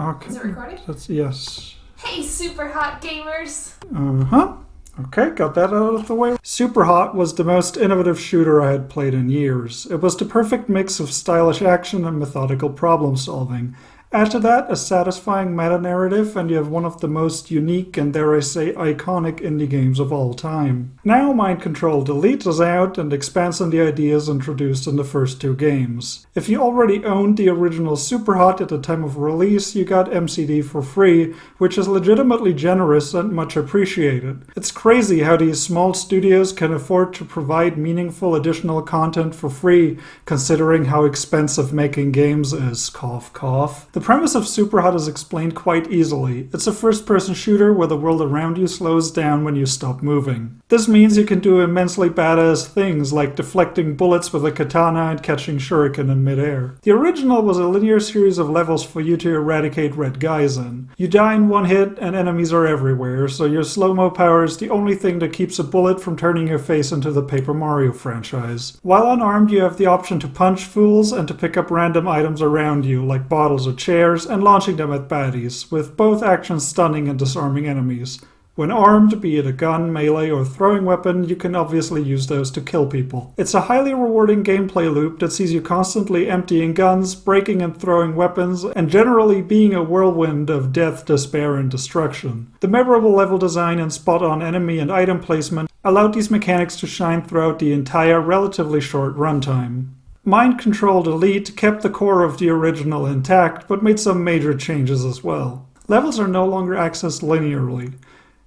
Okay. Is it recording? Yes. Hey, Superhot gamers! Uh-huh. Okay, got that out of the way. Superhot was the most innovative shooter I had played in years. It was the perfect mix of stylish action and methodical problem solving. Add to that a satisfying meta-narrative, and you have one of the most unique and, dare I say, iconic indie games of all time. Now Mind Control Delete is out and expands on the ideas introduced in the first two games. If you already owned the original Superhot at the time of release, you got MCD for free, which is legitimately generous and much appreciated. It's crazy how these small studios can afford to provide meaningful additional content for free, considering how expensive making games is. Cough, cough. The premise of Superhot is explained quite easily. It's a first-person shooter where the world around you slows down when you stop moving. This means you can do immensely badass things like deflecting bullets with a katana and catching shuriken in midair. The original was a linear series of levels for you to eradicate red guys in. You die in one hit and enemies are everywhere, so your slow-mo power is the only thing that keeps a bullet from turning your face into the Paper Mario franchise. While unarmed, you have the option to punch fools and to pick up random items around you, like bottles or chairs, and launching them at baddies, with both actions stunning and disarming enemies. When armed, be it a gun, melee, or throwing weapon, you can obviously use those to kill people. It's a highly rewarding gameplay loop that sees you constantly emptying guns, breaking and throwing weapons, and generally being a whirlwind of death, despair, and destruction. The memorable level design and spot-on enemy and item placement allowed these mechanics to shine throughout the entire relatively short runtime. Mind Control Delete kept the core of the original intact, but made some major changes as well. Levels are no longer accessed linearly.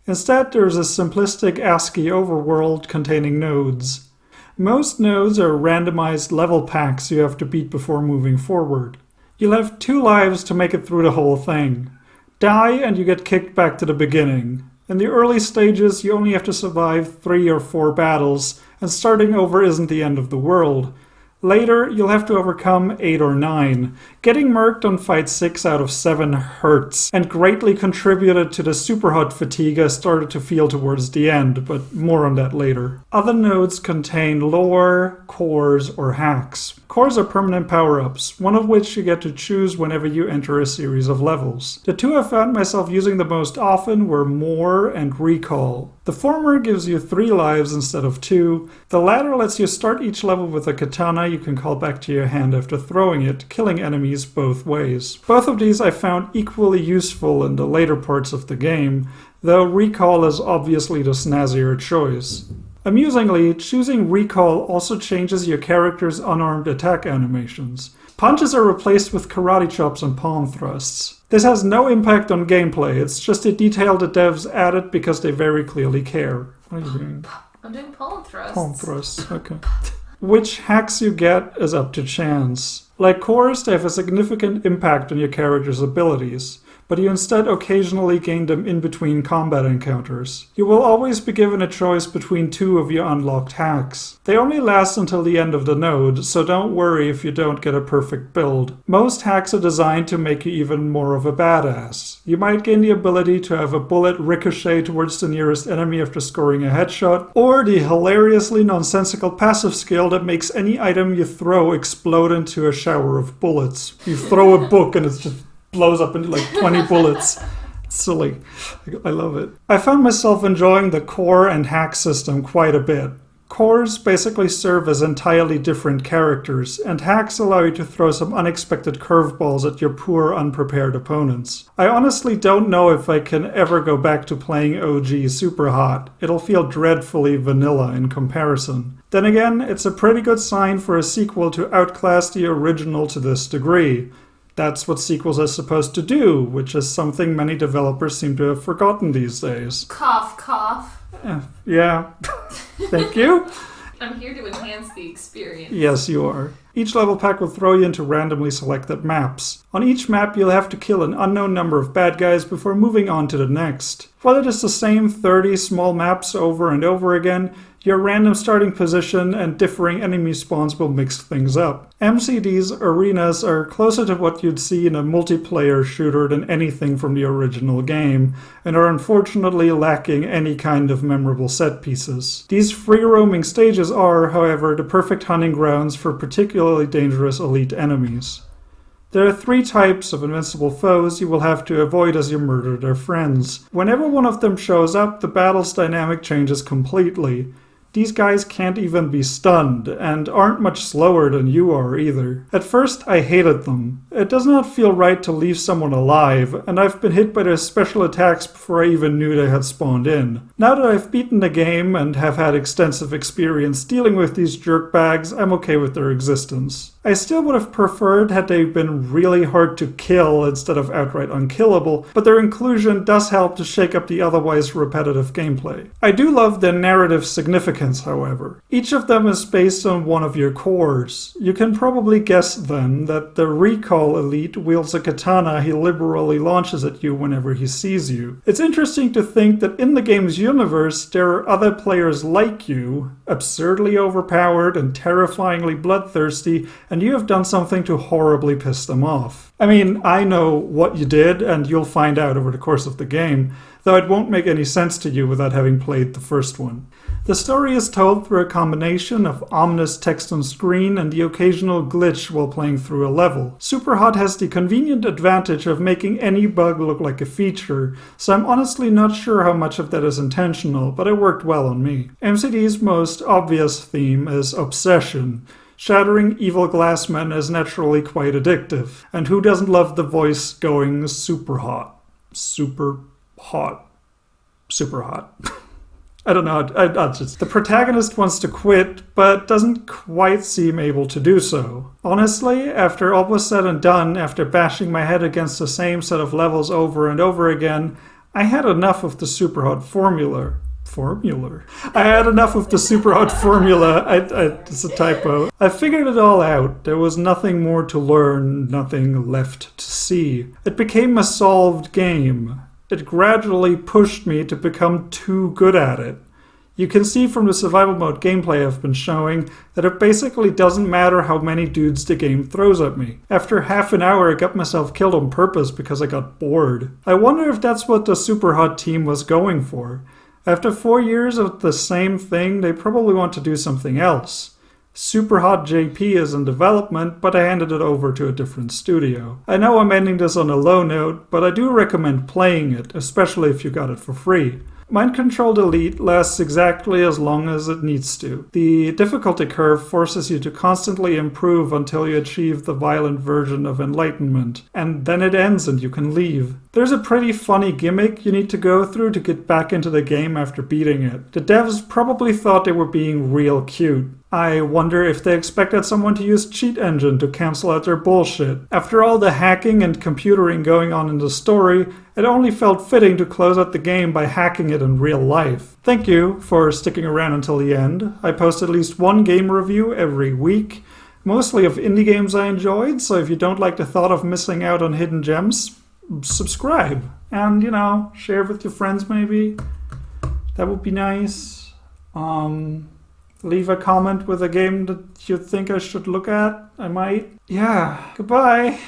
Instead, there's a simplistic ASCII overworld containing nodes. Most nodes are randomized level packs you have to beat before moving forward. You'll have 2 lives to make it through the whole thing. Die and you get kicked back to the beginning. In the early stages, you only have to survive 3 or 4 battles, and starting over isn't the end of the world. Later, you'll have to overcome 8 or 9. Getting murked on fight 6 out of 7 hurts, and greatly contributed to the Superhot fatigue I started to feel towards the end, but more on that later. Other nodes contain lore, cores, or hacks. Cores are permanent power-ups, one of which you get to choose whenever you enter a series of levels. The two I found myself using the most often were More and Recall. The former gives you 3 lives instead of 2. The latter lets you start each level with a katana you can call back to your hand after throwing it, killing enemies both ways. Both of these I found equally useful in the later parts of the game, though Recall is obviously the snazzier choice. Amusingly, choosing Recall also changes your character's unarmed attack animations. Punches are replaced with karate chops and palm thrusts. This has no impact on gameplay, it's just a detail the devs added because they very clearly care. What are you doing? I'm doing palm thrusts. Palm thrusts, okay. Which hacks you get is up to chance. Like cores, they have a significant impact on your character's abilities, but you instead occasionally gain them in between combat encounters. You will always be given a choice between 2 of your unlocked hacks. They only last until the end of the node, so don't worry if you don't get a perfect build. Most hacks are designed to make you even more of a badass. You might gain the ability to have a bullet ricochet towards the nearest enemy after scoring a headshot, or the hilariously nonsensical passive skill that makes any item you throw explode into a shower of bullets. You throw a book and it's just blows up into like 20 bullets. It's silly. I love it. I found myself enjoying the core and hack system quite a bit. Cores basically serve as entirely different characters, and hacks allow you to throw some unexpected curveballs at your poor, unprepared opponents. I honestly don't know if I can ever go back to playing OG Superhot. It'll feel dreadfully vanilla in comparison. Then again, it's a pretty good sign for a sequel to outclass the original to this degree. That's what sequels are supposed to do, which is something many developers seem to have forgotten these days. Cough, cough. Yeah. Thank you. I'm here to enhance the experience. Yes, you are. Each level pack will throw you into randomly selected maps. On each map, you'll have to kill an unknown number of bad guys before moving on to the next. While it is the same 30 small maps over and over again, your random starting position and differing enemy spawns will mix things up. MCD's arenas are closer to what you'd see in a multiplayer shooter than anything from the original game, and are unfortunately lacking any kind of memorable set pieces. These free-roaming stages are, however, the perfect hunting grounds for particularly dangerous elite enemies. There are 3 types of invincible foes you will have to avoid as you murder their friends. Whenever one of them shows up, the battle's dynamic changes completely. These guys can't even be stunned, and aren't much slower than you are either. At first, I hated them. It does not feel right to leave someone alive, and I've been hit by their special attacks before I even knew they had spawned in. Now that I've beaten the game and have had extensive experience dealing with these jerkbags, I'm okay with their existence. I still would have preferred had they been really hard to kill instead of outright unkillable, but their inclusion does help to shake up the otherwise repetitive gameplay. I do love their narrative significance, however. Each of them is based on one of your cores. You can probably guess then that the Recall Elite wields a katana he liberally launches at you whenever he sees you. It's interesting to think that in the game's universe there are other players like you, absurdly overpowered and terrifyingly bloodthirsty, and you have done something to horribly piss them off. I mean, I know what you did, and you'll find out over the course of the game, though it won't make any sense to you without having played the first one. The story is told through a combination of ominous text on screen and the occasional glitch while playing through a level. Superhot has the convenient advantage of making any bug look like a feature, so I'm honestly not sure how much of that is intentional, but it worked well on me. MCD's most obvious theme is obsession. Shattering evil glassmen is naturally quite addictive, and who doesn't love the voice going super hot? Super hot. Super hot. I don't know, the protagonist wants to quit, but doesn't quite seem able to do so. Honestly, after all was said and done, after bashing my head against the same set of levels over and over again, I had enough of the Superhot formula. I had enough of the Superhot formula. It's a typo. I figured it all out. There was nothing more to learn, nothing left to see. It became a solved game. It gradually pushed me to become too good at it. You can see from the survival mode gameplay I've been showing that it basically doesn't matter how many dudes the game throws at me. After half an hour I got myself killed on purpose because I got bored. I wonder if that's what the Superhot team was going for. After 4 years of the same thing, they probably want to do something else. Superhot JP is in development, but I handed it over to a different studio. I know I'm ending this on a low note, but I do recommend playing it, especially if you got it for free. Mind Controlled Elite lasts exactly as long as it needs to. The difficulty curve forces you to constantly improve until you achieve the violent version of enlightenment, and then it ends and you can leave. There's a pretty funny gimmick you need to go through to get back into the game after beating it. The devs probably thought they were being real cute. I wonder if they expected someone to use Cheat Engine to cancel out their bullshit. After all the hacking and computering going on in the story, it only felt fitting to close out the game by hacking it in real life. Thank you for sticking around until the end. I post at least one game review every week, mostly of indie games I enjoyed, so if you don't like the thought of missing out on hidden gems, subscribe. And, share with your friends maybe. That would be nice. Leave a comment with a game that you think I should look at. I might. Yeah. Goodbye.